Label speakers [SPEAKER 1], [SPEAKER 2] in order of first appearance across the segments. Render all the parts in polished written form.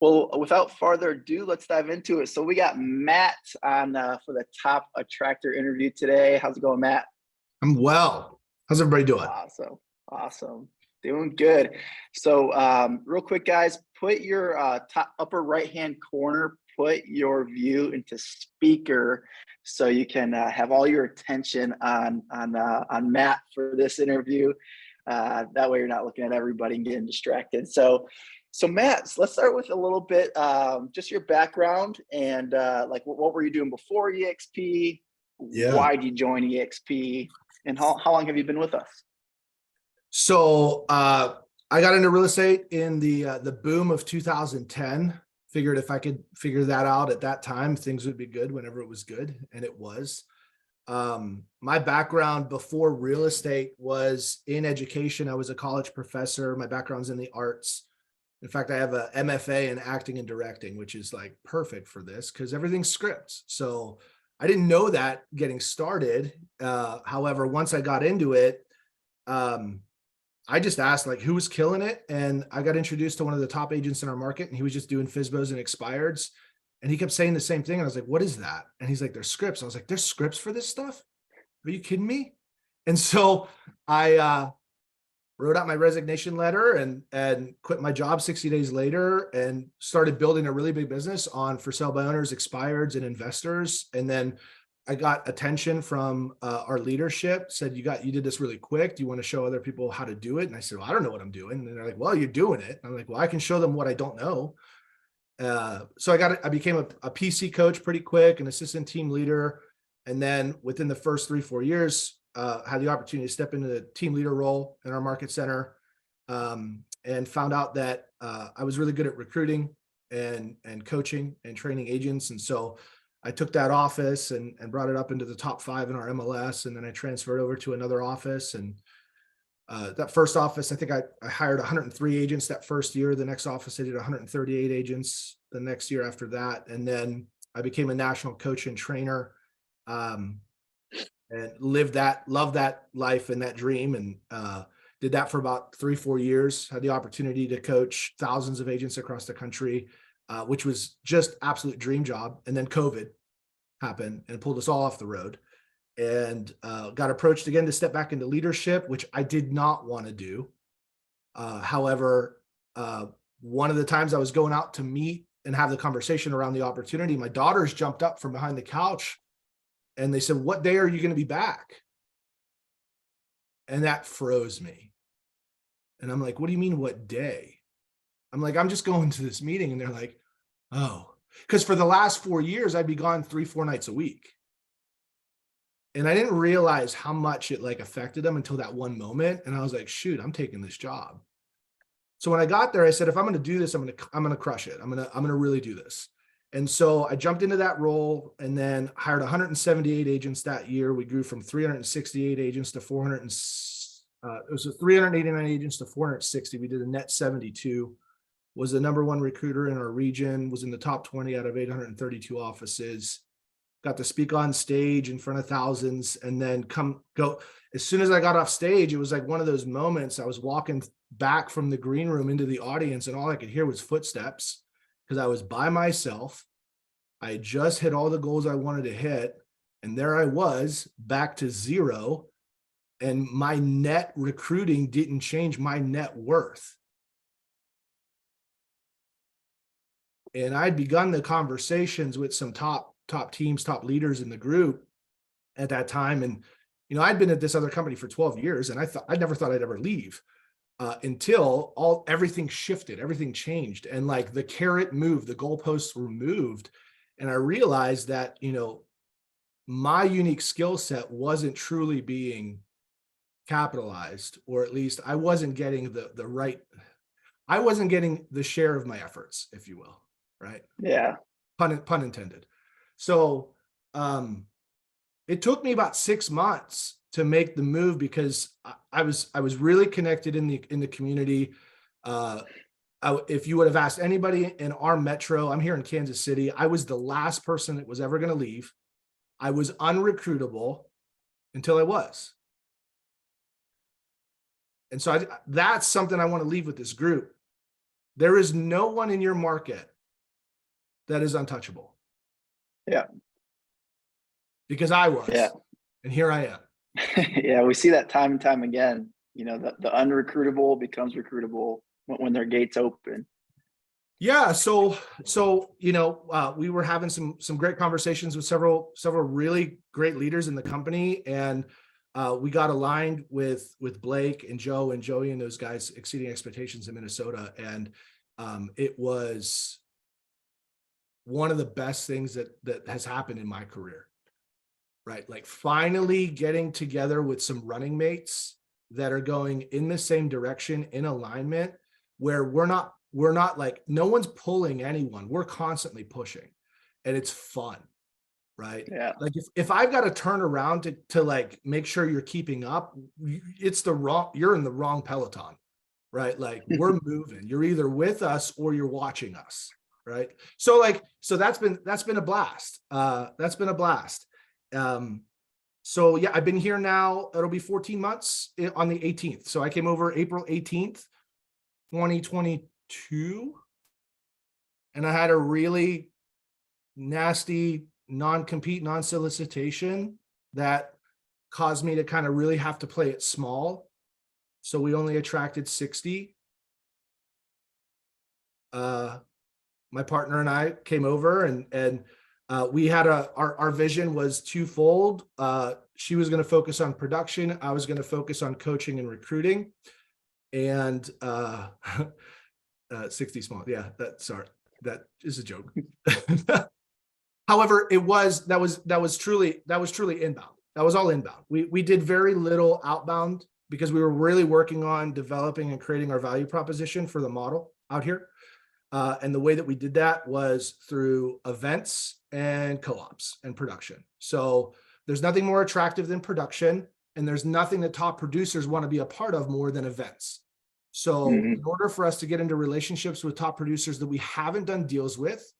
[SPEAKER 1] Well, without further ado, let's dive into it. So we got Matt on for the top attractor interview today. How's it going, Matt?
[SPEAKER 2] I'm well. How's everybody doing?
[SPEAKER 1] Awesome. Awesome. Doing good. So real quick, guys, put your top upper right-hand corner, put your view into speaker so you can have all your attention on Matt for this interview. That way you're not looking at everybody and getting distracted. So Matt, let's start with a little bit, just your background and like what were you doing before eXp?
[SPEAKER 2] Yeah.
[SPEAKER 1] Why did you join eXp? And how long have you been with us?
[SPEAKER 2] So I got into real estate in the boom of 2010. Figured if I could figure that out at that time, things would be good whenever it was good, and it was. My background before real estate was in education. I was a college professor. My background's in the arts. In fact, I have a MFA in acting and directing, which is like perfect for this because everything's scripts. So I didn't know that getting started. However, once I got into it, I just asked like who was killing it. And I got introduced to one of the top agents in our market, and he was just doing FSBOs and expireds. And he kept saying the same thing. And I was like, what is that? And he's like, there's scripts. I was like, there's scripts for this stuff? Are you kidding me? And so I wrote out my resignation letter and quit my job 60 days later and started building a really big business on for sale by owners, expireds, and investors. And then I got attention from our leadership, said, you did this really quick. Do you want to show other people how to do it? And I said, well, I don't know what I'm doing. And they're like, well, you're doing it. And I'm like, well, I can show them what I don't know. So I became a PC coach pretty quick, an assistant team leader. And then within the first 3-4 years, had the opportunity to step into the team leader role in our market center, and found out that I was really good at recruiting and coaching and training agents. And so I took that office and brought it up into the top 5 in our MLS. And then I transferred over to another office. And that first office, I think I hired 103 agents that first year. The next office, I did 138 agents the next year after that. And then I became a national coach and trainer. And loved that life and that dream, and did that for about 3-4 years. Had the opportunity to coach thousands of agents across the country, which was just absolute dream job. And then COVID happened and pulled us all off the road, and got approached again to step back into leadership, which I did not want to do. However, one of the times I was going out to meet and have the conversation around the opportunity, my daughters jumped up from behind the couch and they said, what day are you going to be back? And that froze me. And I'm like, what do you mean, what day? I'm like, I'm just going to this meeting. And they're like, oh, because for the last 4 years, I'd be gone 3-4 nights a week. And I didn't realize how much it like affected them until that one moment. And I was like, shoot, I'm taking this job. So when I got there, I said, if I'm going to do this, I'm going to crush it. I'm going to really do this. And so I jumped into that role and then hired 178 agents that year. We grew from 368 agents to 389 agents to 460. We did a net 72, was the number 1 recruiter in our region, was in the top 20 out of 832 offices, got to speak on stage in front of thousands, and then go. As soon as I got off stage, it was like one of those moments. I was walking back from the green room into the audience and all I could hear was footsteps, because I was by myself. I had just hit all the goals I wanted to hit. And there I was back to 0. And my net recruiting didn't change my net worth. And I'd begun the conversations with some top teams, top leaders in the group at that time. And, I'd been at this other company for 12 years and I never thought I'd ever leave. Until everything shifted, everything changed, and like the carrot moved, the goalposts were moved, and I realized that my unique skill set wasn't truly being capitalized, or at least I wasn't getting I wasn't getting the share of my efforts, if you will, right?
[SPEAKER 1] Yeah.
[SPEAKER 2] Pun intended. So it took me about 6 months to make the move because I was really connected in the community. If you would have asked anybody in our metro, I'm here in Kansas City, I was the last person that was ever going to leave. I was unrecruitable until I was. And so that's something I want to leave with this group. There is no one in your market that is untouchable.
[SPEAKER 1] Yeah.
[SPEAKER 2] Because I was,
[SPEAKER 1] Yeah.
[SPEAKER 2] and here I am.
[SPEAKER 1] Yeah, we see that time and time again. The unrecruitable becomes recruitable when their gates open.
[SPEAKER 2] Yeah. So, we were having some great conversations with several really great leaders in the company, and we got aligned with Blake and Joe and Joey and those guys exceeding expectations in Minnesota. And it was one of the best things that has happened in my career, right? Like finally getting together with some running mates that are going in the same direction, in alignment, where we're not like, no one's pulling anyone. We're constantly pushing, and it's fun, right?
[SPEAKER 1] Yeah.
[SPEAKER 2] Like if I've got to turn around to like make sure you're keeping up, you're in the wrong Peloton, right? Like we're moving. You're either with us or you're watching us, right? So that's been a blast. That's been a blast. So yeah, I've been here now. It'll be 14 months on the 18th. So I came over April 18th, 2022, and I had a really nasty non-compete, non-solicitation that caused me to kind of really have to play it small. So we only attracted 60. My partner and I came over, and we had our vision was twofold. She was going to focus on production. I was going to focus on coaching and recruiting. And 60 small. Yeah, that is a joke. However, that was truly inbound. That was all inbound. We did very little outbound because we were really working on developing and creating our value proposition for the model out here. And the way that we did that was through events and co-ops and production. So there's nothing more attractive than production, and there's nothing that top producers want to be a part of more than events. So in order for us to get into relationships with top producers that we haven't done deals with,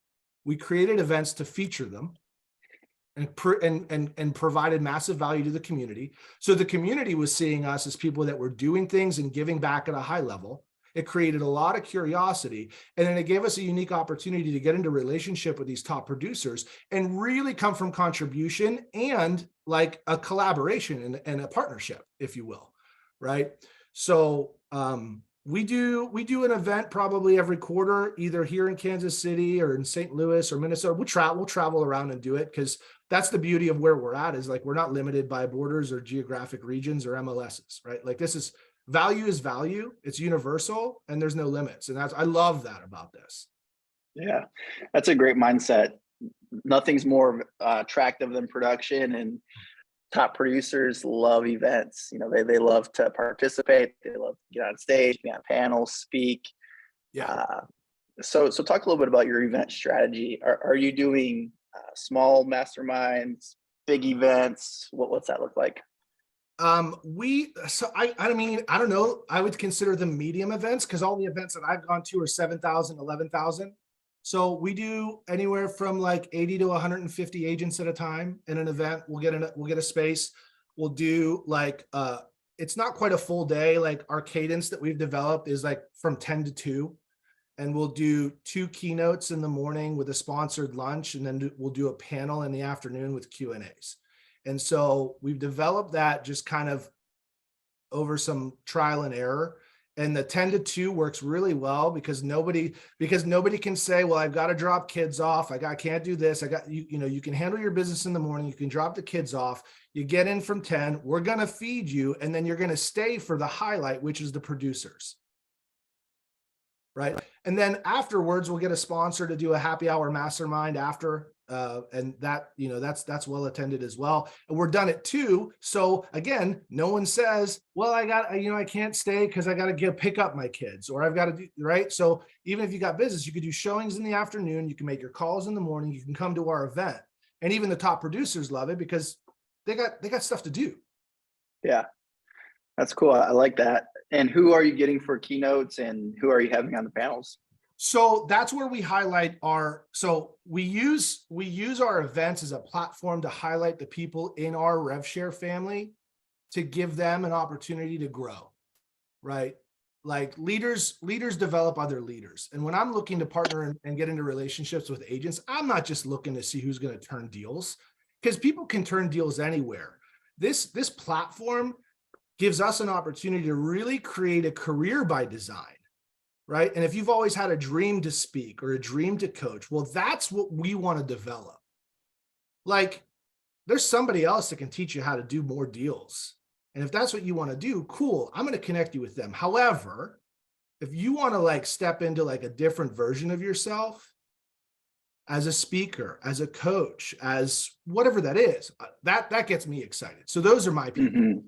[SPEAKER 2] we created events to feature them and provided massive value to the community. So the community was seeing us as people that were doing things and giving back at a high level. It created a lot of curiosity, and then it gave us a unique opportunity to get into relationship with these top producers and really come from contribution and like a collaboration and a partnership, if you will, right? So we do an event probably every quarter, either here in Kansas City or in St. Louis or Minnesota. We'll travel around and do it, because that's the beauty of where we're at, is like we're not limited by borders or geographic regions or MLSs, right? Like value is value. It's universal, and there's no limits. And I love that about this.
[SPEAKER 1] Yeah, that's a great mindset. Nothing's more attractive than production, and top producers love events. They love to participate. They love to get on stage, be on panels, speak.
[SPEAKER 2] Yeah.
[SPEAKER 1] So talk a little bit about your event strategy. Are you doing small masterminds, big events? What's that look like?
[SPEAKER 2] I mean, I don't know. I would consider them medium events, because all the events that I've gone to are 7,000, 11,000. So we do anywhere from like 80 to 150 agents at a time in an event. We'll get a space. We'll do like, it's not quite a full day. Like our cadence that we've developed is like from 10 to 2. And we'll do 2 keynotes in the morning with a sponsored lunch. And then we'll do a panel in the afternoon with Q&As. And so we've developed that just kind of over some trial and error. And the 10 to 2 works really well, because nobody can say, well, I've got to drop kids off. I can't do this. You can handle your business in the morning. You can drop the kids off. You get in from 10, we're going to feed you. And then you're going to stay for the highlight, which is the producers. Right. And then afterwards, we'll get a sponsor to do a happy hour mastermind after. And that, that's well attended as well. And we're done at 2. So again, no one says, well, I can't stay because I got to pick up my kids, or I've got to do, right. So even if you got business, you could do showings in the afternoon. You can make your calls in the morning. You can come to our event, and even the top producers love it because they got stuff to do. Yeah.
[SPEAKER 1] That's cool. I like that. And who are you getting for keynotes, and who are you having on the panels?
[SPEAKER 2] So that's where we highlight we use our events as a platform to highlight the people in our RevShare family, to give them an opportunity to grow, right? Like leaders develop other leaders. And when I'm looking to partner and get into relationships with agents, I'm not just looking to see who's going to turn deals, because people can turn deals anywhere. This platform gives us an opportunity to really create a career by design, right? And if you've always had a dream to speak or a dream to coach, well, that's what we want to develop. Like, there's somebody else that can teach you how to do more deals. And if that's what you want to do, cool, I'm going to connect you with them. However, if you want to like step into like a different version of yourself as a speaker, as a coach, as whatever that is, that gets me excited. So those are my people.
[SPEAKER 1] Mm-hmm.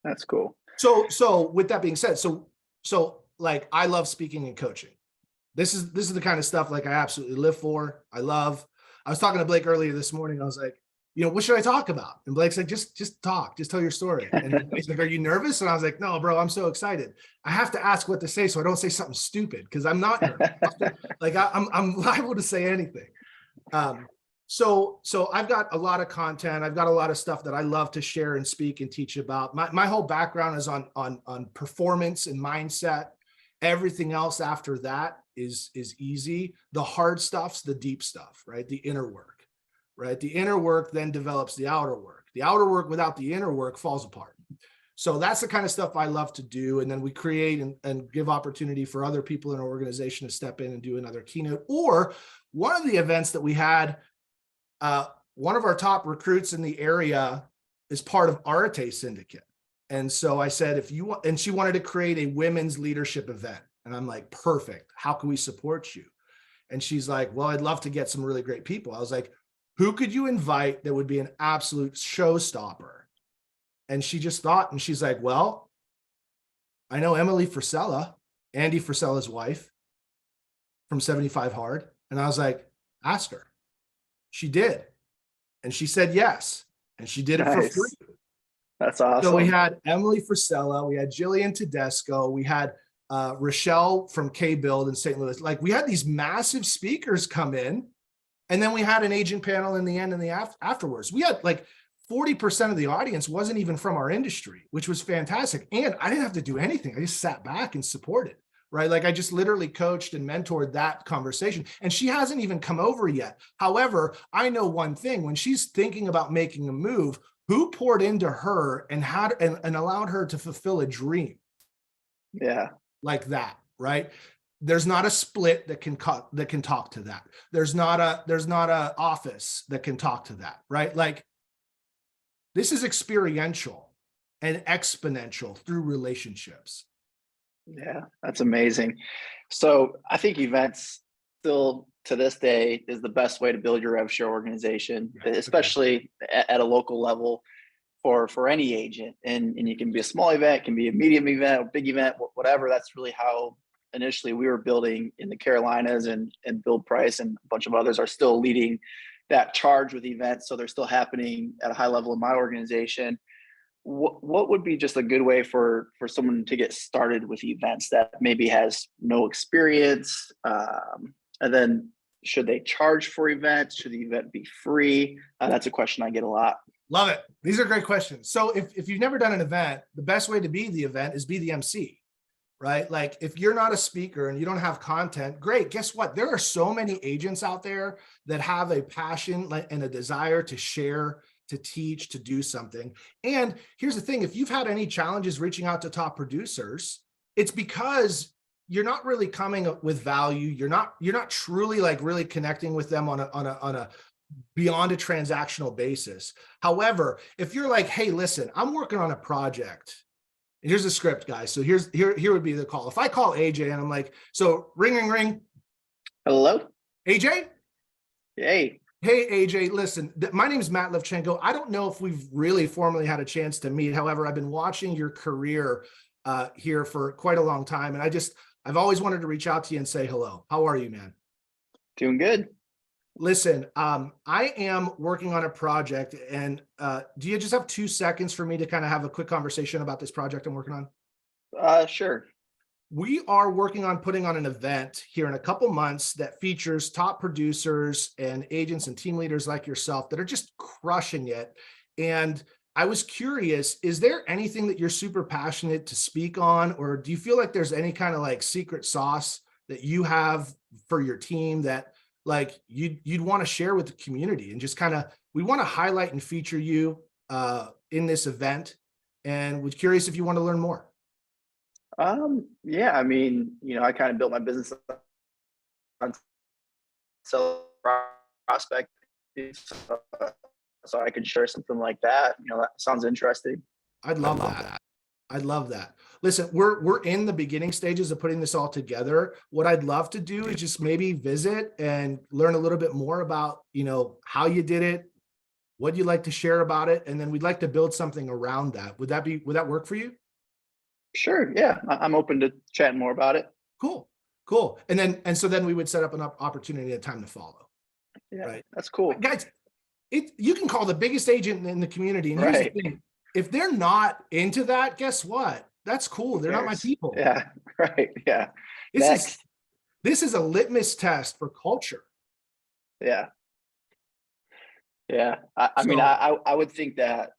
[SPEAKER 1] That's cool.
[SPEAKER 2] So with that being said, so like I love speaking and coaching. This is the kind of stuff like I absolutely live for. I was talking to Blake earlier this morning. I was like, what should I talk about? And Blake's like, just talk, just tell your story. And he's like, are you nervous? And I was like, no, bro, I'm so excited. I have to ask what to say so I don't say something stupid, because I'm not nervous. Like I'm liable to say anything. So I've got a lot of content. I've got a lot of stuff that I love to share and speak and teach about. My whole background is on performance and mindset. Everything else after that is easy. The hard stuff's the deep stuff, right? The inner work. Right? The inner work then develops the outer work. The outer work without the inner work falls apart. So that's the kind of stuff I love to do. And then we create and give opportunity for other people in our organization to step in and do another keynote. Or one of the events that we had, one of our top recruits in the area is part of Arate Syndicate. And so I said, if you want, and she wanted to create a women's leadership event. And I'm like, perfect. How can we support you? And she's like, well, I'd love to get some really great people. I was like, who could you invite that would be an absolute showstopper? And she just thought, and she's like, well, I know Emily Frisella, Andy Frisella's wife from 75 Hard. And I was like, ask her. She did. And she said yes. And she did it for free.
[SPEAKER 1] That's awesome.
[SPEAKER 2] So we had Emily Frisella, we had Jillian Tedesco, we had Rochelle from K-Build in St. Louis. Like, we had these massive speakers come in. And then we had an agent panel in the end and afterwards. We had like 40% of the audience wasn't even from our industry, which was fantastic. And I didn't have to do anything. I just sat back and supported, right? Like I just literally coached and mentored that conversation. And she hasn't even come over yet. However, I know one thing: when she's thinking about making a move, who poured into her and had and allowed her to fulfill a dream?
[SPEAKER 1] Yeah.
[SPEAKER 2] Like that, right? There's not a split that can talk to that. There's not a office that can talk to that, right? Like, this is experiential and exponential through relationships.
[SPEAKER 1] Yeah, that's amazing. So I think events still to this day is the best way to build your rev share organization, especially at a local level for any agent. And you can be a small event, can be a medium event, a big event, whatever. That's really how initially we were building in the Carolinas, and Bill Price and a bunch of others are still leading that charge with events. So they're still happening at a high level in my organization. What would be just a good way for someone to get started with events that maybe has no experience? And then should they charge for events? Should the event be free? That's a question I get a lot.
[SPEAKER 2] Love it. These are great questions. So if you've never done an event, the best way to be the event is be the MC. Right? Like, if you're not a speaker and you don't have content, great. Guess what? There are so many agents out there that have a passion and a desire to share, to teach, to do something. And here's the thing: if you've had any challenges reaching out to top producers, it's because you're not really coming up with value. You're not truly like really connecting with them on a beyond a transactional basis. However, if you're like, hey, listen, I'm working on a project. Here's the script, guys. So here would be the call. If I call AJ and I'm like, so ring.
[SPEAKER 1] Hello,
[SPEAKER 2] AJ.
[SPEAKER 1] Hey
[SPEAKER 2] AJ, listen, my name is Matt Lewczenko. I don't know if we've really formally had a chance to meet. However, I've been watching your career here for quite a long time. And I've always wanted to reach out to you and say hello. How are you, man?
[SPEAKER 1] Doing good.
[SPEAKER 2] Listen, I am working on a project, and do you just have 2 seconds for me to kind of have a quick conversation about this project I'm working on?
[SPEAKER 1] Sure.
[SPEAKER 2] We are working on putting on an event here in a couple months that features top producers and agents and team leaders like yourself that are just crushing it. And I was curious, is there anything that you're super passionate to speak on, or do you feel like there's any kind of like secret sauce that you have for your team that like you'd want to share with the community, and just kind of, we want to highlight and feature you in this event, and was curious if you want to learn more.
[SPEAKER 1] Yeah, I mean, I kind of built my business on seller prospect, so, so I could share something like that. That sounds interesting.
[SPEAKER 2] I'd love that. I'd love that. Listen, we're in the beginning stages of putting this all together. What I'd love to do is just maybe visit and learn a little bit more about, how you did it, what you'd like to share about it, and then we'd like to build something around that. Would that work for you?
[SPEAKER 1] Sure. Yeah, I'm open to chatting more about it.
[SPEAKER 2] Cool. Cool. And so then we would set up an opportunity and time to follow.
[SPEAKER 1] Yeah,
[SPEAKER 2] right.
[SPEAKER 1] That's cool.
[SPEAKER 2] Guys, you can call the biggest agent in the community. And here's the thing. If they're not into that, guess what? That's cool. They're not my people.
[SPEAKER 1] Yeah. Right. Yeah.
[SPEAKER 2] This is a litmus test for culture.
[SPEAKER 1] Yeah. Yeah. I mean, I would think that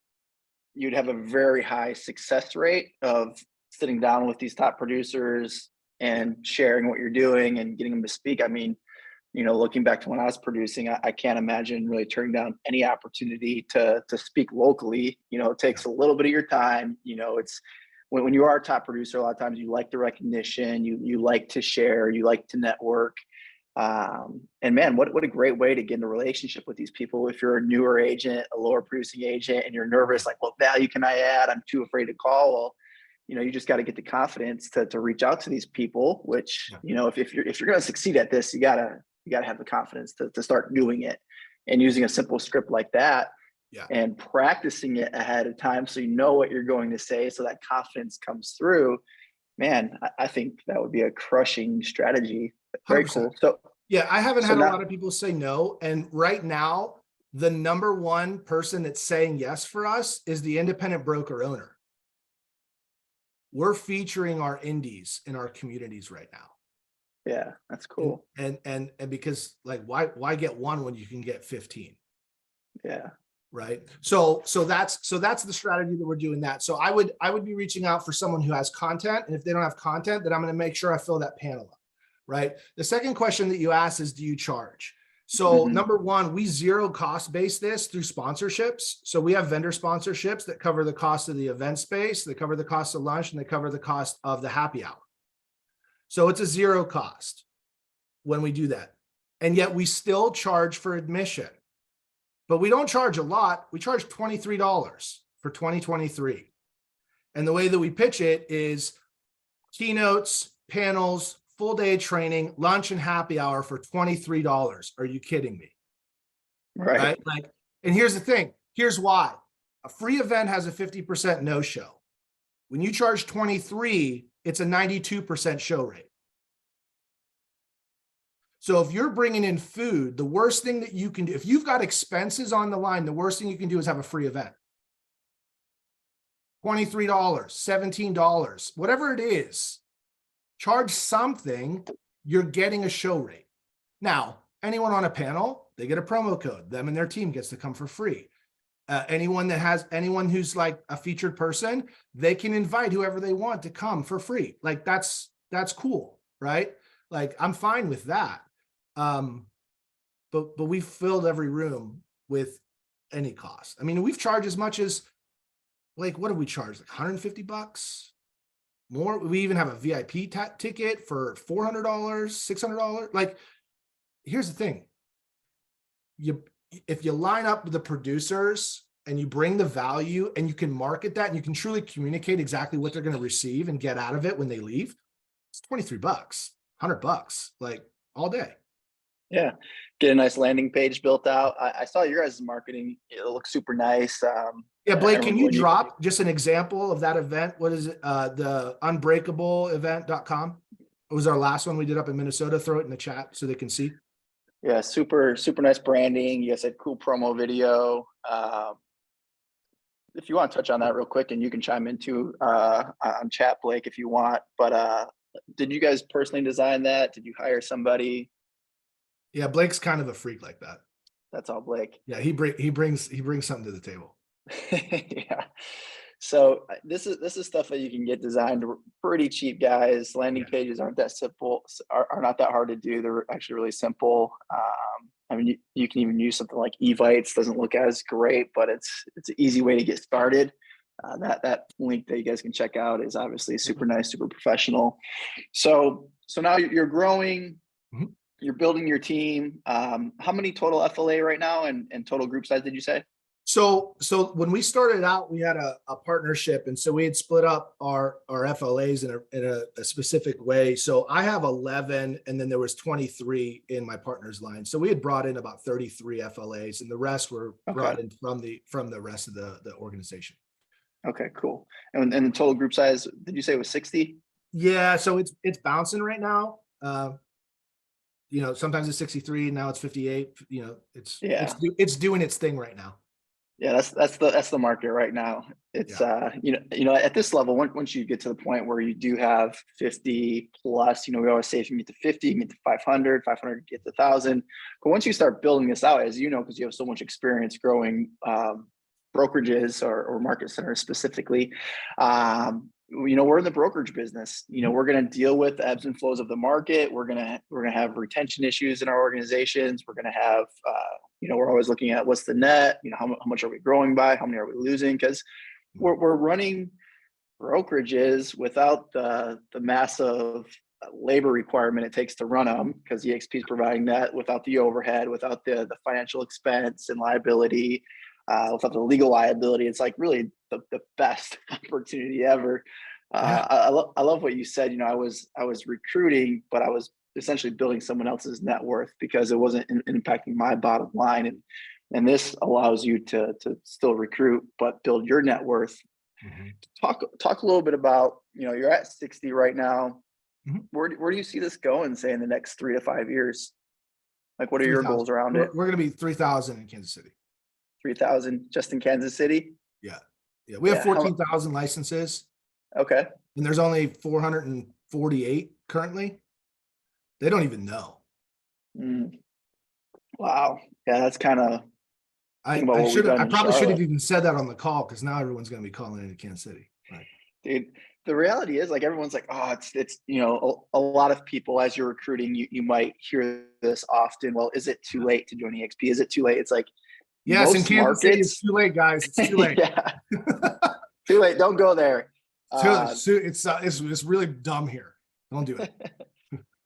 [SPEAKER 1] you'd have a very high success rate of sitting down with these top producers and sharing what you're doing and getting them to speak. I mean, looking back to when I was producing, I can't imagine really turning down any opportunity to speak locally. It takes a little bit of your time. It's when you are a top producer, a lot of times you like the recognition, you like to share, you like to network. And man, what a great way to get in a relationship with these people. If you're a newer agent, a lower producing agent, and you're nervous, like, what value can I add? I'm too afraid to call. Well, you just got to get the confidence to reach out to these people, which, if you're going to succeed at this, you gotta have the confidence to start doing it, and using a simple script like that.
[SPEAKER 2] Yeah.
[SPEAKER 1] And practicing it ahead of time so you know what you're going to say, so that confidence comes through. Man, I think that would be a crushing strategy. Very
[SPEAKER 2] 100%.
[SPEAKER 1] cool. So
[SPEAKER 2] yeah, I haven't had a lot of people say no. And right now, the number one person that's saying yes for us is the independent broker owner. We're featuring our indies in our communities right now.
[SPEAKER 1] Yeah, that's cool.
[SPEAKER 2] And because like, why get one when you can get 15?
[SPEAKER 1] Yeah.
[SPEAKER 2] Right. So that's the strategy that we're doing that. So I would be reaching out for someone who has content. And if they don't have content, then I'm going to make sure I fill that panel up. Right. The second question that you asked is, do you charge? So number one, we zero cost base this through sponsorships. So we have vendor sponsorships that cover the cost of the event space, they cover the cost of lunch, and they cover the cost of the happy hour. So it's a zero cost when we do that. And yet we still charge for admission. But we don't charge a lot. We charge $23 for 2023. And the way that we pitch it is keynotes, panels, full day training, lunch, and happy hour for $23. Are you kidding me?
[SPEAKER 1] Right.
[SPEAKER 2] Like, and here's the thing. Here's why. A free event has a 50% no-show. When you charge 23, it's a 92% show rate. So if you're bringing in food, the worst thing that you can do, if you've got expenses on the line, the worst thing you can do is have a free event. $23, $17, whatever it is, charge something, you're getting a show rate. Now, anyone on a panel, they get a promo code. Them and their team gets to come for free. Anyone who's like a featured person, they can invite whoever they want to come for free. Like that's cool, right? Like I'm fine with that. But we've filled every room with any cost. I mean, we've charged as much as like, what do we charge? Like $150 more. We even have a VIP ticket for $400, $600. Like, here's the thing. If you line up the producers and you bring the value and you can market that and you can truly communicate exactly what they're going to receive and get out of it when they leave, it's $23, $100, like all day.
[SPEAKER 1] Yeah. Get a nice landing page built out. I saw your guys' marketing. It looks super nice.
[SPEAKER 2] Yeah, Blake, can you drop just an example of that event? What is it? The unbreakableevent.com. It was our last one we did up in Minnesota. Throw it in the chat so they can see.
[SPEAKER 1] Yeah, super nice branding. You guys had cool promo video. If you want to touch on that real quick, and you can chime in too on chat, Blake, if you want. But did you guys personally design that? Did you hire somebody?
[SPEAKER 2] Yeah, Blake's kind of a freak like that.
[SPEAKER 1] That's all Blake.
[SPEAKER 2] Yeah, he brings something to the table.
[SPEAKER 1] Yeah. So this is stuff that you can get designed pretty cheap, guys. Landing
[SPEAKER 2] Yeah.
[SPEAKER 1] pages aren't that simple, are not that hard to do. They're actually really simple. I mean, you can even use something like Evites. Doesn't look as great, but it's an easy way to get started. That link that you guys can check out is obviously super nice, super professional. So now you're growing.
[SPEAKER 2] Mhm.
[SPEAKER 1] You're building your team. How many total FLA right now, and total group size did you say?
[SPEAKER 2] So when we started out, we had a partnership, and so we had split up our FLAs in a specific way. So I have 11, and then there was 23 in my partner's line. So we had brought in about 33 FLAs, and the rest were
[SPEAKER 1] Okay.
[SPEAKER 2] brought in from the rest of the organization.
[SPEAKER 1] Okay, cool. And the total group size, did you say it was 60?
[SPEAKER 2] Yeah, so it's bouncing right now. Sometimes it's 63, now it's 58.
[SPEAKER 1] Yeah.
[SPEAKER 2] It's doing its thing right now.
[SPEAKER 1] Yeah, that's the market right now. It's
[SPEAKER 2] Yeah.
[SPEAKER 1] at this level, once you get to the point where you do have 50 plus, we always say if you get to 50, you get to 500, 500 get to 1,000. But once you start building this out, as you know, because you have so much experience growing brokerages or market centers specifically, we're in the brokerage business. We're going to deal with the ebbs and flows of the market. We're going to have retention issues in our organizations. We're going to have we're always looking at what's the net, how much are we growing by, how many are we losing, because we're running brokerages without the massive labor requirement it takes to run them, because eXp is providing that without the overhead, without the financial expense and liability, without the legal liability. It's like really the best opportunity ever.
[SPEAKER 2] Yeah.
[SPEAKER 1] I love what you said. I was recruiting, but I was essentially building someone else's net worth because it wasn't impacting my bottom line. And this allows you to still recruit, but build your net worth.
[SPEAKER 2] Mhm.
[SPEAKER 1] Talk a little bit about, you're at 60 right now.
[SPEAKER 2] Mhm.
[SPEAKER 1] Where do you see this going, say, in the next 3 to 5 years? Like, what are your
[SPEAKER 2] 3,000.
[SPEAKER 1] goals around
[SPEAKER 2] We're
[SPEAKER 1] it?
[SPEAKER 2] going to be 3,000 in Kansas City.
[SPEAKER 1] 3,000 just in Kansas City?
[SPEAKER 2] Yeah. Yeah. We have
[SPEAKER 1] Yeah.
[SPEAKER 2] 14,000 licenses,
[SPEAKER 1] Okay.
[SPEAKER 2] and there's only 448 currently. They don't even know.
[SPEAKER 1] Mm, wow. Yeah, that's kind of think about
[SPEAKER 2] I
[SPEAKER 1] what we've done
[SPEAKER 2] I
[SPEAKER 1] in
[SPEAKER 2] probably should have
[SPEAKER 1] Charlotte.
[SPEAKER 2] even said that on the call, because now everyone's going to be calling into Kansas City. Right.
[SPEAKER 1] Dude, the reality is, like, everyone's like, oh, it's a lot of people, as you're recruiting, you might hear this often. Well, is it too late to join eXp? Is it too late? It's like
[SPEAKER 2] Yes, in
[SPEAKER 1] most
[SPEAKER 2] Kansas City, it's
[SPEAKER 1] markets.
[SPEAKER 2] too late, guys. It's too late.
[SPEAKER 1] Yeah, too late. Don't go there.
[SPEAKER 2] It's really dumb here. Don't do it.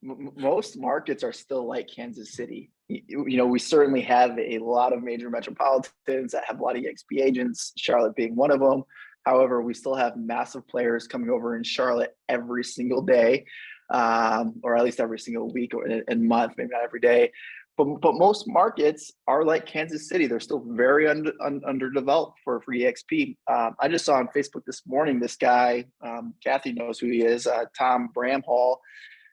[SPEAKER 1] Most markets are still like Kansas City. We certainly have a lot of major metropolitans that have a lot of eXp agents, Charlotte being one of them. However, we still have massive players coming over in Charlotte every single day, or at least every single week and month, maybe not every day. But most markets are like Kansas City. They're still very underdeveloped for eXp. I just saw on Facebook this morning, this guy, Kathy knows who he is, Tom Bramhall,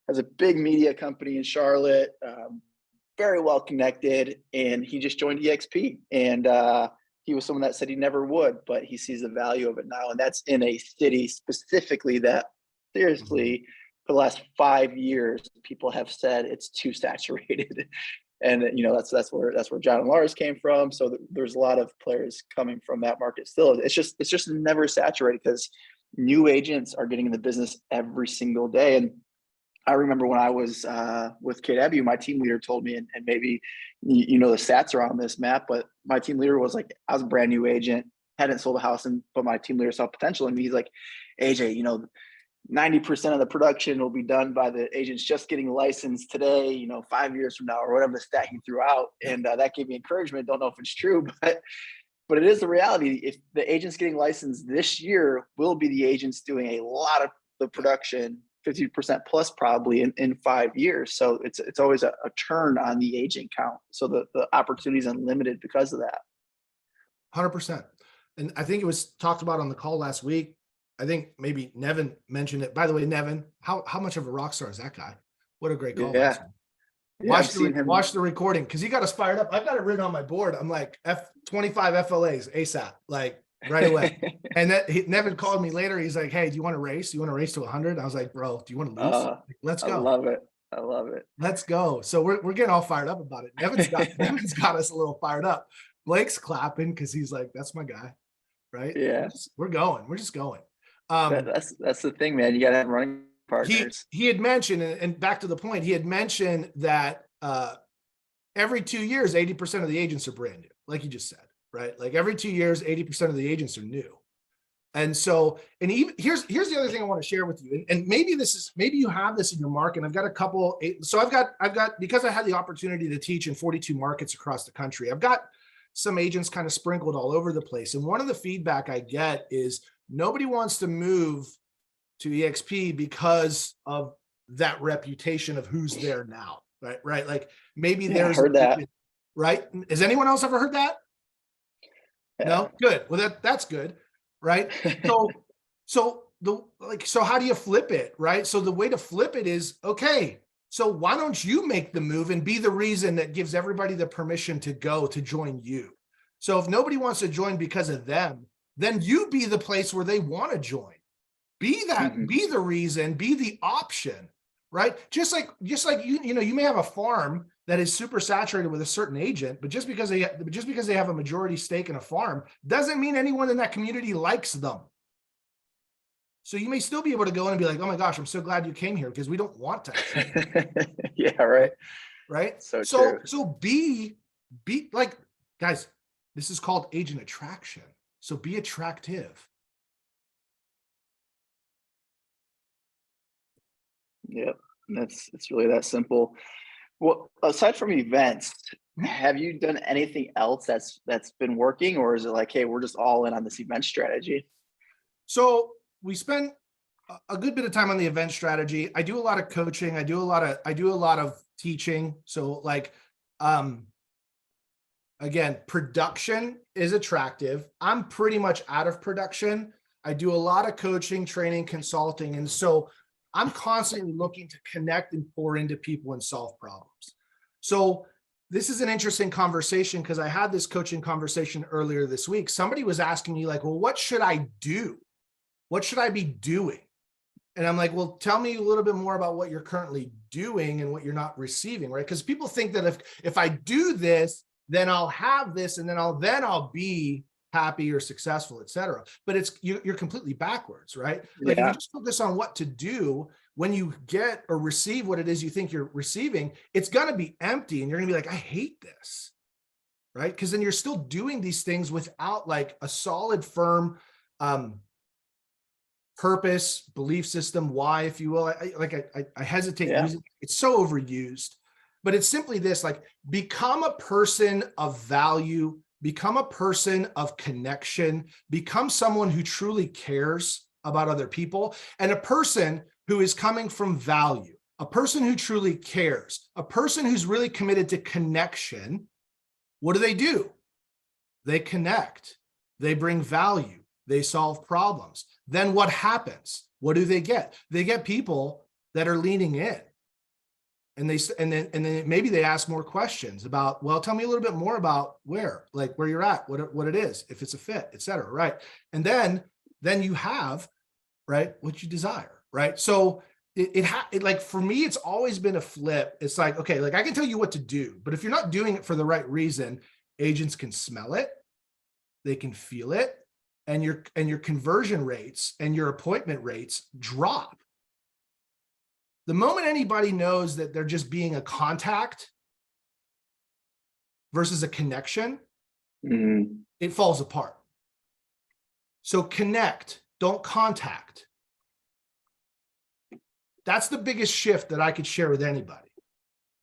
[SPEAKER 1] has a big media company in Charlotte, very well connected, and he just joined eXp. And he was someone that said he never would, but he sees the value of it now. And that's in a city specifically that, seriously, for the last 5 years, people have said it's too saturated. And that's where John and Lars came from. So there's a lot of players coming from that market still. It's just never saturated, because new agents are getting in the business every single day. And I remember when I was with KW, my team leader told me, and maybe the stats are on this, Matt, but my team leader was like, I was a brand new agent, hadn't sold a house, but my team leader saw potential, and he's like, AJ, 90% of the production will be done by the agents just getting licensed today, 5 years from now, or whatever the stat he threw out. And that gave me encouragement. Don't know if it's true, but it is the reality. If the agents getting licensed this year will be the agents doing a lot of the production, 50% plus probably in 5 years. So it's always a turn on the agent count. So the opportunity is unlimited because of that.
[SPEAKER 2] 100%. And I think it was talked about on the call last week. I think maybe Nevin mentioned it. By the way, Nevin, how much of a rock star is that guy? What a great call.
[SPEAKER 1] Yeah.
[SPEAKER 2] Watch the recording, because he got us fired up. I've got it written on my board. I'm like, 25 FLAs ASAP, like right away. And Nevin called me later. He's like, hey, do you want to race? Do you want to race to 100? I was like, bro, do you want to lose? Like, let's go.
[SPEAKER 1] I love it.
[SPEAKER 2] Let's go. So we're getting all fired up about it. Nevin's got us a little fired up. Blake's clapping because he's like, that's my guy. right?
[SPEAKER 1] Yeah.
[SPEAKER 2] We're going. We're just going.
[SPEAKER 1] That's the thing, man. You got to have running partners.
[SPEAKER 2] He had mentioned, and back to the point, he had mentioned that every 2 years, 80% of the agents are brand new, like you just said, right? Like every 2 years, 80% of the agents are new. And so, and even here's the other thing I want to share with you. And maybe you have this in your market. I've got a couple. So I've got, because I had the opportunity to teach in 42 markets across the country, I've got some agents kind of sprinkled all over the place. And one of the feedback I get is nobody wants to move to eXp because of that reputation of who's there now. Right. Like maybe there's,
[SPEAKER 1] heard that.
[SPEAKER 2] Right. Has anyone else ever heard that?
[SPEAKER 1] Yeah.
[SPEAKER 2] No, good. Well, that's good. Right. So how do you flip it? Right. So the way to flip it is, okay, so why don't you make the move and be the reason that gives everybody the permission to go to join you? So if nobody wants to join because of them, then you be the place where they want to join. Be that, be the reason, be the option, right? Just like you may have a farm that is super saturated with a certain agent, but just because they have a majority stake in a farm doesn't mean anyone in that community likes them. So you may still be able to go in and be like, oh my gosh, I'm so glad you came here, because we don't want to.
[SPEAKER 1] Yeah, right.
[SPEAKER 2] Right.
[SPEAKER 1] So true.
[SPEAKER 2] So be like, guys, this is called agent attraction. So be attractive.
[SPEAKER 1] Yep. It's really that simple. Well, aside from events, have you done anything else that's been working, or is it like, hey, we're just all in on this event strategy?
[SPEAKER 2] So we spend a good bit of time on the event strategy. I do a lot of coaching. I do a lot of teaching. So like, again, production is attractive. I'm pretty much out of production. I do a lot of coaching, training, consulting. And so I'm constantly looking to connect and pour into people and solve problems. So this is an interesting conversation, because I had this coaching conversation earlier this week. Somebody was asking me like, well, what should I do? What should I be doing? And I'm like, well, tell me a little bit more about what you're currently doing and what you're not receiving, right? Because people think that if I do this, then I'll have this, and then I'll be happy or successful, et cetera. But you're completely backwards, right? Like if you just focus on what to do when you get or receive what it is you think you're receiving, it's going to be empty, and you're going to be like, I hate this, right? Because then you're still doing these things without like a solid, firm purpose, belief system, why, if you will. I hesitate using it. It's so overused, but it's simply this: like, become a person of value, become a person of connection, become someone who truly cares about other people, and a person who is coming from value, a person who truly cares, a person who's really committed to connection. What do? They connect, they bring value, they solve problems. Then what happens? What do they get? They get people that are leaning in. And then maybe they ask more questions about, well, tell me a little bit more about where you're at, what it is, if it's a fit, et cetera. Right. And then you have, right, what you desire. Right. So it like, for me, it's always been a flip. It's like, okay, like I can tell you what to do, but if you're not doing it for the right reason, agents can smell it, they can feel it, and your conversion rates and your appointment rates drop. The moment anybody knows that they're just being a contact versus a connection, it falls apart. So connect, don't contact. That's the biggest shift that I could share with anybody,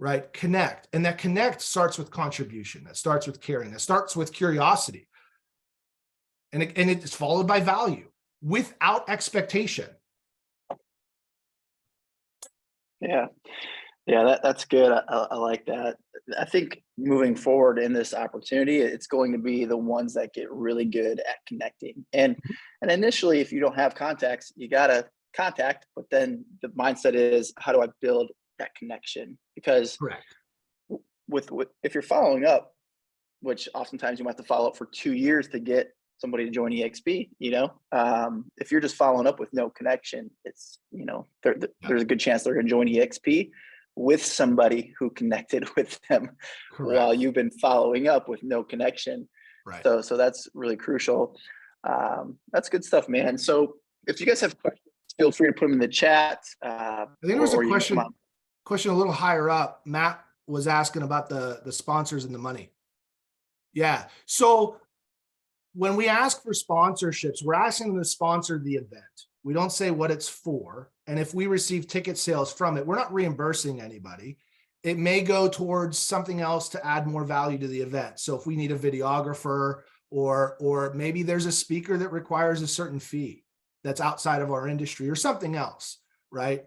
[SPEAKER 2] right? Connect. And that connect starts with contribution. That starts with caring. That starts with curiosity. And it's followed by value without expectation.
[SPEAKER 1] Yeah, that's good. I like that. I think moving forward in this opportunity, it's going to be the ones that get really good at connecting. And initially, if you don't have contacts, you gotta contact. But then the mindset is, how do I build that connection? Because with if you're following up, which oftentimes you might have to follow up for 2 years to get somebody to join eXp, if you're just following up with no connection, it's, there's a good chance they're going to join eXp with somebody who connected with them while you've been following up with no connection. Right. So that's really crucial. That's good stuff, man. So if you guys have questions, feel free to put them in the chat.
[SPEAKER 2] I think there was a
[SPEAKER 1] or you can come
[SPEAKER 2] question a little higher up. Matt was asking about the sponsors and the money. Yeah. So when we ask for sponsorships, we're asking them to sponsor the event. We don't say what it's for. And if we receive ticket sales from it, we're not reimbursing anybody. It may go towards something else to add more value to the event. So if we need a videographer, or maybe there's a speaker that requires a certain fee that's outside of our industry, or something else, right?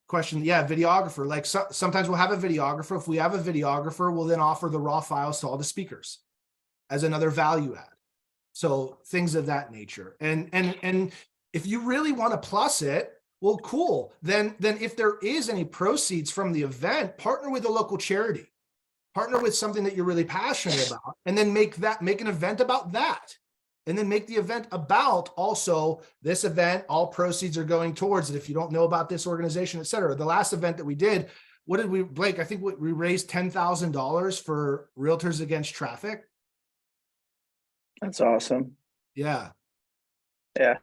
[SPEAKER 2] Question, yeah, videographer. Like sometimes we'll have a videographer. If we have a videographer, we'll then offer the raw files to all the speakers as another value add. So things of that nature. And if you really want to plus it, well, cool. Then if there is any proceeds from the event, partner with a local charity, partner with something that you're really passionate about, and then make an event about that. And then make the event about also this event, all proceeds are going towards it. If you don't know about this organization, et cetera. The last event that we did, what did we, Blake? I think we raised $10,000 for Realtors Against Traffic.
[SPEAKER 1] That's awesome.
[SPEAKER 2] Yeah.
[SPEAKER 1] Yeah.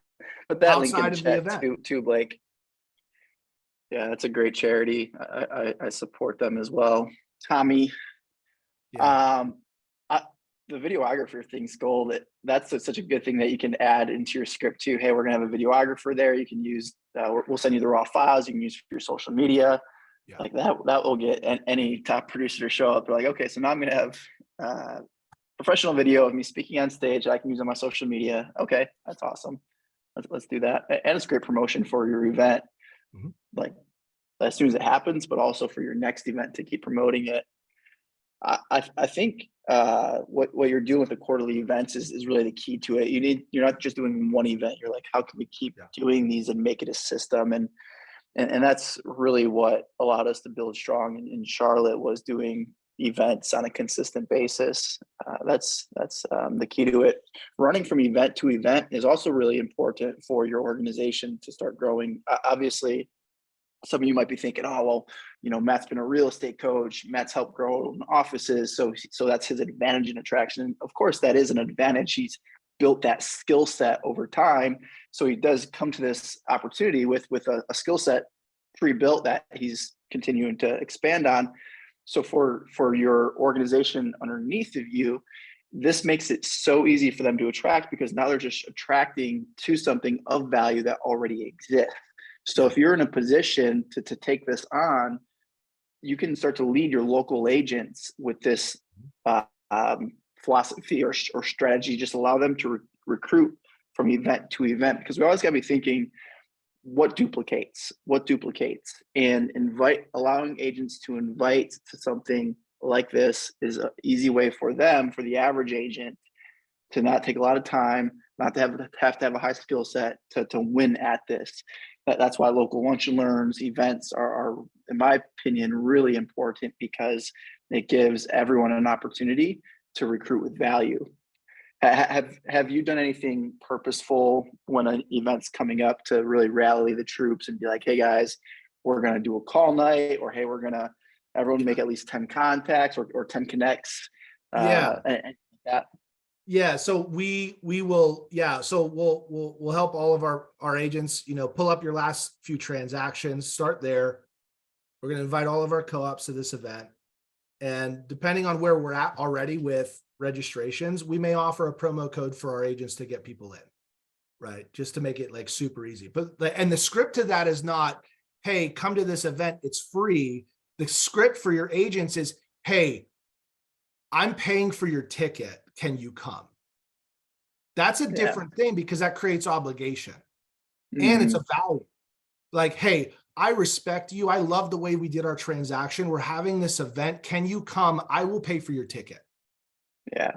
[SPEAKER 1] Put that
[SPEAKER 2] Outside
[SPEAKER 1] link in the
[SPEAKER 2] of the
[SPEAKER 1] chat
[SPEAKER 2] event.
[SPEAKER 1] too, Blake. Yeah, that's a great charity. I support them as well. Tommy,
[SPEAKER 2] Yeah.
[SPEAKER 1] The videographer thing's gold. That's such a good thing that you can add into your script too. Hey, we're gonna have a videographer there. You can use. We'll send you the raw files. You can use for your social media.
[SPEAKER 2] Yeah.
[SPEAKER 1] Like that will get any top producer to show up. They're like, okay, so now I'm gonna have professional video of me speaking on stage that I can use on my social media. Okay, that's awesome. Let's do that. And it's great promotion for your event.
[SPEAKER 2] Mm-hmm.
[SPEAKER 1] Like as soon as it happens, but also for your next event to keep promoting it. I think what you're doing with the quarterly events is really the key to it. You're not just doing one event. You're like, how can we keep doing these and make it a system? And that's really what allowed us to build strong in Charlotte, was doing events on a consistent basis. That's the key to it. Running from event to event is also really important for your organization to start growing. Obviously, some of you might be thinking, oh, well, Matt's been a real estate coach. Matt's helped grow offices. So that's his advantage in attraction. And of course, that is an advantage. He's built that skill set over time. So he does come to this opportunity with a skill set pre-built that he's continuing to expand on. So for your organization underneath of you, this makes it so easy for them to attract, because now they're just attracting to something of value that already exists. So if you're in a position to take this on, you can start to lead your local agents with this philosophy or strategy. Just allow them to recruit from event to event, because we always got to be thinking, what duplicates, and allowing agents to invite to something like this is an easy way for them, for the average agent, to not take a lot of time, not to have to have a high skill set to win at this. That's why local lunch and learns events are, in my opinion, really important, because it gives everyone an opportunity to recruit with value. Have you done anything purposeful when an event's coming up to really rally the troops and be like, hey guys, we're going to do a call night, or hey, everyone make at least 10 contacts or 10 connects? And that.
[SPEAKER 2] Yeah, so we will, so we'll help all of our agents, pull up your last few transactions, start there. We're going to invite all of our co-ops to this event. And depending on where we're at already with registrations, we may offer a promo code for our agents to get people in, right? Just to make it like super easy. And the script to that is not, hey, come to this event, it's free. The script for your agents is, hey, I'm paying for your ticket. Can you come? That's a different thing, because that creates obligation and it's a value. Like, hey, I respect you. I love the way we did our transaction. We're having this event. Can you come? I will pay for your ticket.
[SPEAKER 1] Yeah.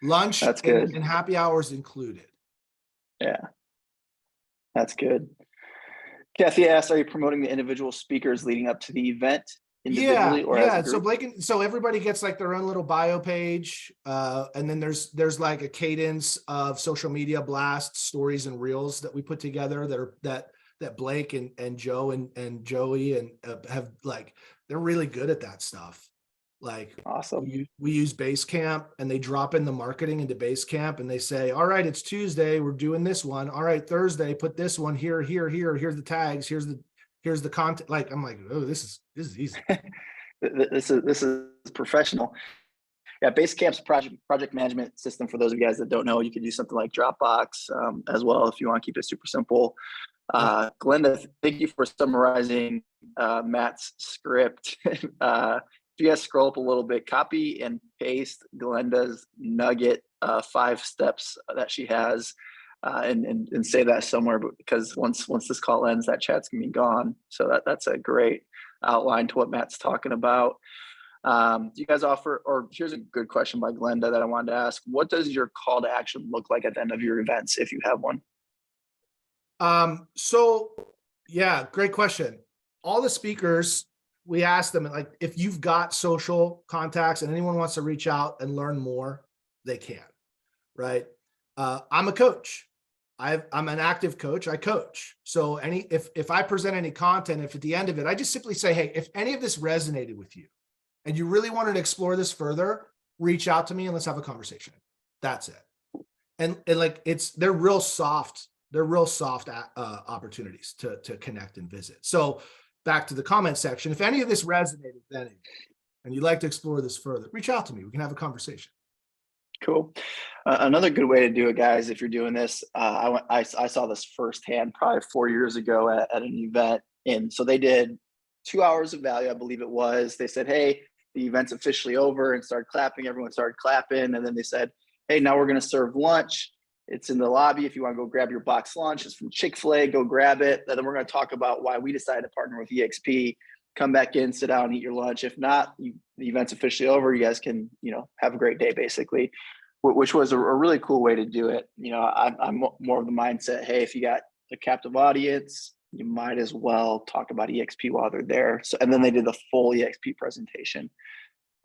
[SPEAKER 2] Lunch
[SPEAKER 1] That's good.
[SPEAKER 2] and happy hours included.
[SPEAKER 1] Yeah. That's good. Kathy asked, are you promoting the individual speakers leading up to the event individually or as a group?
[SPEAKER 2] So Blake, so everybody gets like their own little bio page, and then there's like a cadence of social media blasts, stories, and reels that we put together that Blake and Joe and Joey and have, like, they're really good at that stuff. Like
[SPEAKER 1] Awesome.
[SPEAKER 2] we use Basecamp, and they drop in the marketing into Basecamp, and they say, all right, it's Tuesday, we're doing this one. All right, Thursday, put this one here, here, here. Here's the tags. Here's the content. Like, I'm like, oh, this is easy.
[SPEAKER 1] This is professional. Yeah, Basecamp's project management system. For those of you guys that don't know, you could use something like Dropbox as well if you want to keep it super simple. Glenda, thank you for summarizing Matt's script. If you guys scroll up a little bit, copy and paste Glenda's nugget 5 steps that she has, and say that somewhere. But because once this call ends, that chat's gonna be gone. So that's a great outline to what Matt's talking about. Do you guys offer, or here's a good question by Glenda that I wanted to ask. What does your call to action look like at the end of your events, if you have one?
[SPEAKER 2] So yeah, great question. All the speakers, we ask them, like, if you've got social contacts and anyone wants to reach out and learn more, they can, right? I'm a coach. I'm an active coach. I coach. So if I present any content, if at the end of it, I just simply say, hey, if any of this resonated with you and you really wanted to explore this further, reach out to me and let's have a conversation. That's it. And like, they're real soft opportunities to connect and visit. So back to the comment section, if any of this resonated then and you'd like to explore this further, reach out to me. We can have a conversation.
[SPEAKER 1] Cool. Another good way to do it, guys, if you're doing this, I saw this firsthand probably 4 years ago at an event. And so they did 2 hours of value, I believe it was. They said, hey, the event's officially over, and started clapping. Everyone started clapping. And then they said, hey, now we're going to serve lunch. It's in the lobby. If you want to go grab your box lunch, it's from Chick-fil-A, go grab it. And then we're going to talk about why we decided to partner with eXp. Come back in, sit down, eat your lunch. If not, the event's officially over. You guys can, have a great day, basically, which was a really cool way to do it. I'm more of the mindset, hey, if you got a captive audience, you might as well talk about eXp while they're there. So, and then they did the full eXp presentation.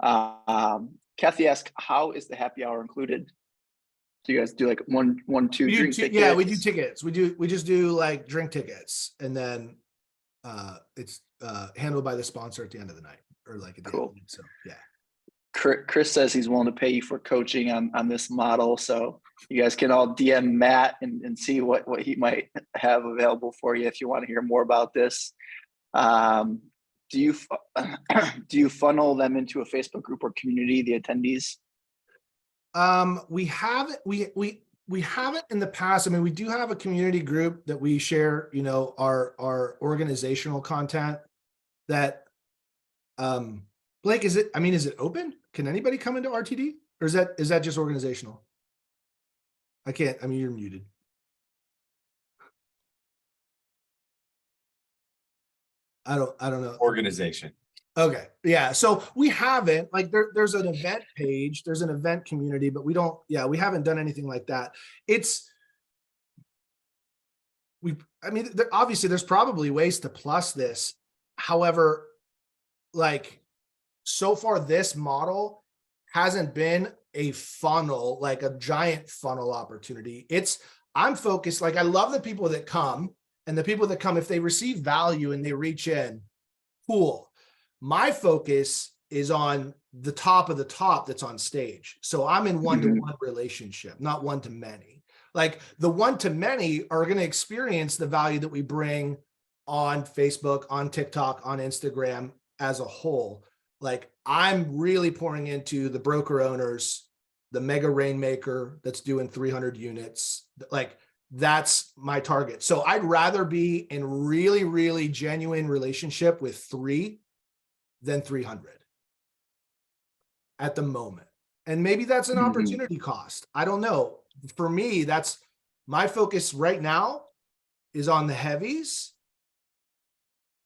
[SPEAKER 1] Kathy asked, how is the happy hour included? Do you guys do like one, two drink tickets?
[SPEAKER 2] Yeah, we do tickets. We just do like drink tickets, and then it's handled by the sponsor at the end of the night, or like at the
[SPEAKER 1] cool.
[SPEAKER 2] end. So yeah.
[SPEAKER 1] Chris says he's willing to pay you for coaching on this model. So you guys can all DM Matt and see what he might have available for you if you want to hear more about this. Do you funnel them into a Facebook group or community, the attendees?
[SPEAKER 2] We haven't in the past. I mean, we do have a community group that we share, our organizational content that, Blake, is it open? Can anybody come into RTD, or is that just organizational? I can't, you're muted. I don't know.
[SPEAKER 3] Organization.
[SPEAKER 2] Okay. Yeah. So we haven't, like, there's an event page, there's an event community, but we haven't done anything like that. Obviously there's probably ways to plus this. However, like, so far this model hasn't been a funnel, like a giant funnel opportunity. I'm focused, like, I love the people that come, and the people that come, if they receive value and they reach in, cool. My focus is on the top of the top that's on stage. So I'm in one-to-one relationship, not one-to-many. Like, the one-to-many are going to experience the value that we bring on Facebook, on TikTok, on Instagram as a whole. Like, I'm really pouring into the broker owners, the mega rainmaker that's doing 300 units. Like, that's my target. So I'd rather be in really, really genuine relationship with 3 than 300 at the moment. And maybe that's an opportunity cost. I don't know. For me, that's my focus right now, is on the heavies,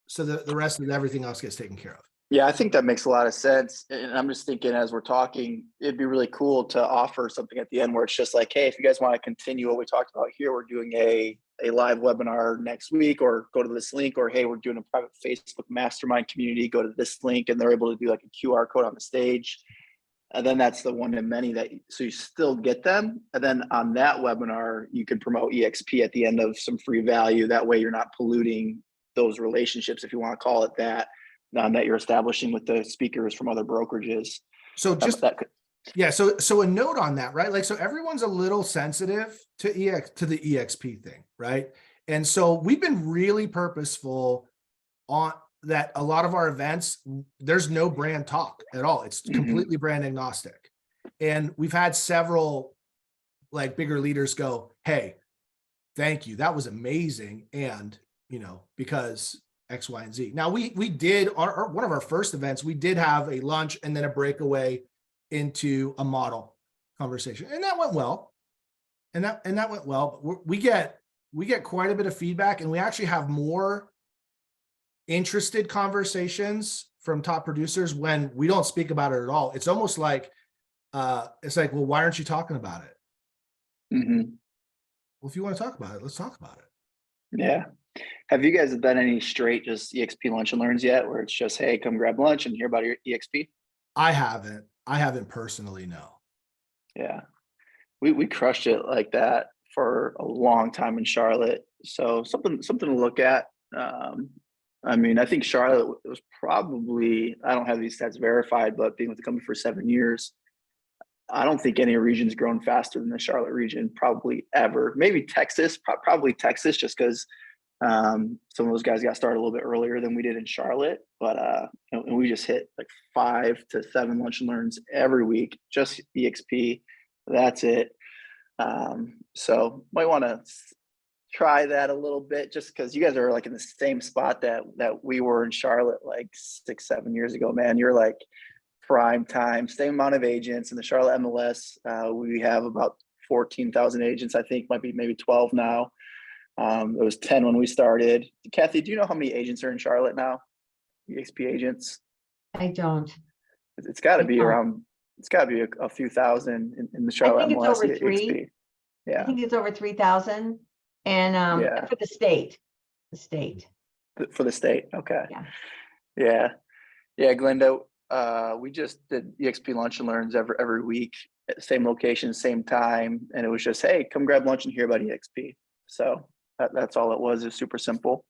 [SPEAKER 2] so that the rest of everything else gets taken care of.
[SPEAKER 1] Yeah, I think that makes a lot of sense. And I'm just thinking, as we're talking, it'd be really cool to offer something at the end where it's just like, hey, if you guys want to continue what we talked about here, we're doing a live webinar next week, or go to this link, or hey, we're doing a private Facebook mastermind community, go to this link, and they're able to do like a QR code on the stage. And then that's the one-to-many so you still get them. And then on that webinar, you can promote eXp at the end of some free value. That way you're not polluting those relationships, if you want to call it that, that you're establishing with the speakers from other brokerages.
[SPEAKER 2] So just
[SPEAKER 1] that could,
[SPEAKER 2] yeah, so a note on that, right? Like, so everyone's a little sensitive to the eXp thing, right? And so we've been really purposeful on that. A lot of our events, there's no brand talk at all. It's completely brand agnostic. And we've had several like bigger leaders go, "Hey, thank you. That was amazing." And, because X, Y, and Z. Now we did one of our first events, we did have a lunch and then a breakaway into a model conversation. And that went well. And that went well. But we get quite a bit of feedback, and we actually have more interested conversations from top producers when we don't speak about it at all. It's almost like, well, why aren't you talking about it? Well, if you want to talk about it, let's talk about it.
[SPEAKER 1] Yeah. Have you guys done any straight just eXp lunch and learns yet, where it's just, hey, come grab lunch and hear about your eXp?
[SPEAKER 2] I haven't personally, no.
[SPEAKER 1] Yeah. We crushed it like that for a long time in Charlotte. So something to look at. I mean, I think Charlotte was probably, I don't have these stats verified, but being with the company for 7 years, I don't think any region's grown faster than the Charlotte region, probably ever. Maybe Texas, probably Texas, just because some of those guys got started a little bit earlier than we did in Charlotte. But and we just hit like 5 to 7 lunch and learns every week, just eXp. That's it. So might want to try that a little bit, just because you guys are like in the same spot that we were in Charlotte like 6-7 years ago. Man, you're like prime time, same amount of agents in the Charlotte MLS. We have about 14,000 agents. I think might be maybe 12 now. It was 10 when we started. Kathy, do you know how many agents are in Charlotte now? eXp agents?
[SPEAKER 3] I don't.
[SPEAKER 1] It's got to be around. It's got to be a few thousand in the Charlotte
[SPEAKER 3] I think
[SPEAKER 1] MLS.
[SPEAKER 3] it's over 3.
[SPEAKER 1] eXp. Yeah.
[SPEAKER 3] I think it's over 3,000. And
[SPEAKER 1] Yeah.
[SPEAKER 3] for the state.
[SPEAKER 1] For the state. Okay.
[SPEAKER 3] Yeah.
[SPEAKER 1] Yeah. Glenda, we just did eXp lunch and learns every week, same location, same time. And it was just, hey, come grab lunch and hear about eXp. So that's all it was. It's super simple.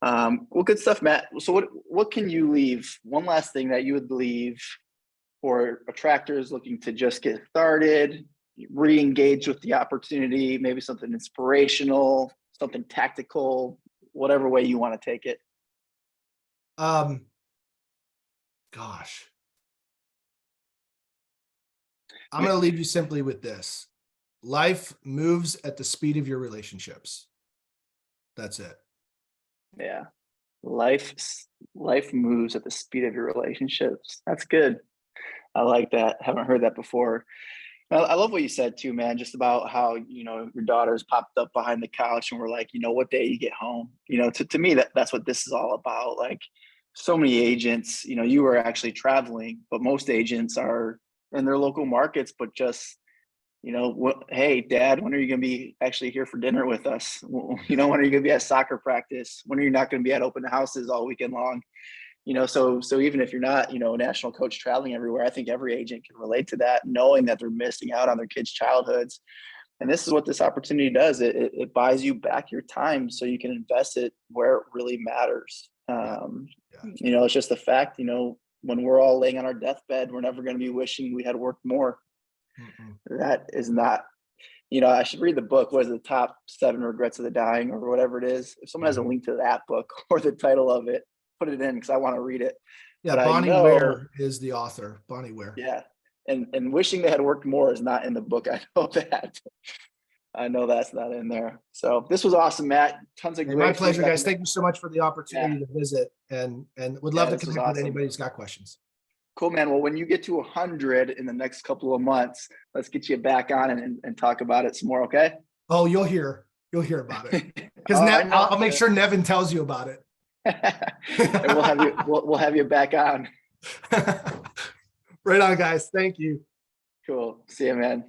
[SPEAKER 1] Well, good stuff, Matt. So what can you leave? One last thing that you would leave for attractors looking to just get started, re-engage with the opportunity, maybe something inspirational, something tactical, whatever way you want to take it.
[SPEAKER 2] Gosh, I'm going to leave you simply with this. Life moves at the speed of your relationships. That's it.
[SPEAKER 1] Yeah. Life moves at the speed of your relationships. That's good. I like that. Haven't heard that before. I love what you said too, man, just about how, your daughters popped up behind the couch and were like, what day you get home? To me, that's what this is all about. Like, so many agents, you were actually traveling, but most agents are in their local markets, but just, hey, Dad, when are you going to be actually here for dinner with us? When are you going to be at soccer practice? When are you not going to be at open houses all weekend long? So even if you're not, a national coach traveling everywhere, I think every agent can relate to that, knowing that they're missing out on their kids' childhoods. And this is what this opportunity does. It buys you back your time so you can invest it where it really matters. It's just the fact, when we're all laying on our deathbed, we're never going to be wishing we had worked more. That is not, I should read the book. What is the top 7 regrets of the dying or whatever it is? If someone has a link to that book or the title of it, put it in because I want to read it.
[SPEAKER 2] Yeah, but Bonnie Ware is the author. Bonnie Ware.
[SPEAKER 1] Yeah. And wishing they had worked more is not in the book. I know that. I know that's not in there. So this was awesome, Matt. Tons of great.
[SPEAKER 2] My pleasure, guys. Thank you so much for the opportunity to visit, and would love to connect with anybody who's got questions.
[SPEAKER 1] Cool, man. Well, when you get to 100 in the next couple of months, let's get you back on and talk about it some more. Okay.
[SPEAKER 2] Oh, you'll hear about it because I'll make sure Nevin tells you about it.
[SPEAKER 1] And we'll have you back on.
[SPEAKER 2] Right on, guys. Thank you.
[SPEAKER 1] Cool. See you, man.